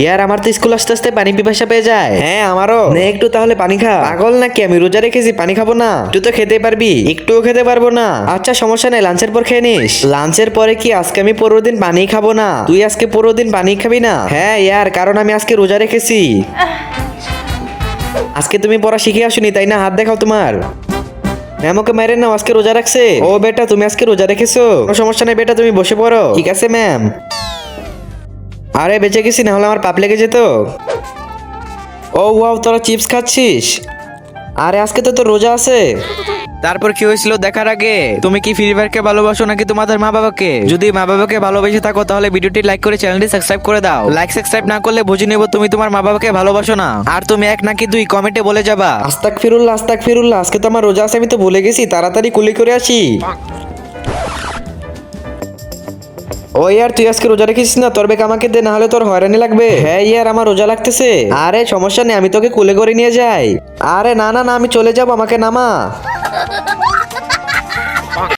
ইয়ার আমার তো স্কুল আসতে আসতে পানি পিপাসা পেয়ে যায়। হ্যাঁ আমারও, নে একটু তাহলে পানি খা। পাগল নাকি, আমি রোজা রেখেছি, পানি খাবো না? তুই তো খেতে পারবি, একটুও খেতে পারবো না। আচ্ছা সমস্যা নেই, লাঞ্চের পর খেয়ে নিস। লাঞ্চের পরে কি আজকে আমি 15 দিন পানি খাবো না? তুই আজকে 15 দিন পানি খাবি না? হ্যাঁ ইয়ার, কারণ আমি আজকে রোজা রেখেছি। আজকে তুমি পড়া শিখে আসুনি তাই না? হাত দেখাও তোমার। ম্যাম ওকে মেরে নাও, আজকে রোজা রাখছে। ও বেটা তুমি আজকে রোজা রেখেছো? কোনো সমস্যা নেই বেটা, তুমি বসে পড়ো। ঠিক আছে ম্যাম। আরে বেঁচে গেছি, না হলে আমার পাপ লেগে যেত। ও ওয়াও, তোরা চিপস খাচ্ছিস? আরে আজকে তো তোর রোজা আছে। তারপর কি হয়েছিল দেখার আগে তুমি কি ফ্রি ফায়ারকে ভালোবাসো নাকি তোমাদের মা বাবাকে? যদি মা বাবাকে ভালোবেসে থাকো তাহলে ভিডিওটি লাইক করে চ্যানেলটি সাবস্ক্রাইব করে দাও। লাইক সাবস্ক্রাইব না করলে বুঝে নেব তুমি তোমার মা বাবাকে ভালোবাসো না। আর তুমি এক নাকি দুই কমেন্টে বলে যাবা আস্তাগফিরুল্লাহ আস্তাগফিরুল্লাহ, আজকে তো আমার রোজা আছে, আমি তো ভুলে গেছি, তাড়াতাড়ি কুলি করে আসি। ও ইয়ার, তুই আজকে রোজা রেখেছিস না? তোর বেক আমাকে দে, না হলে তোর হয়রানি লাগবে। হ্যাঁ ইয়ার, আমার রোজা লাগতেছে। আরে সমস্যা নেই, আমি তোকে কুলে করে নিয়ে যাই। আরে না না না, আমি চলে যাবো, আমাকে নামা।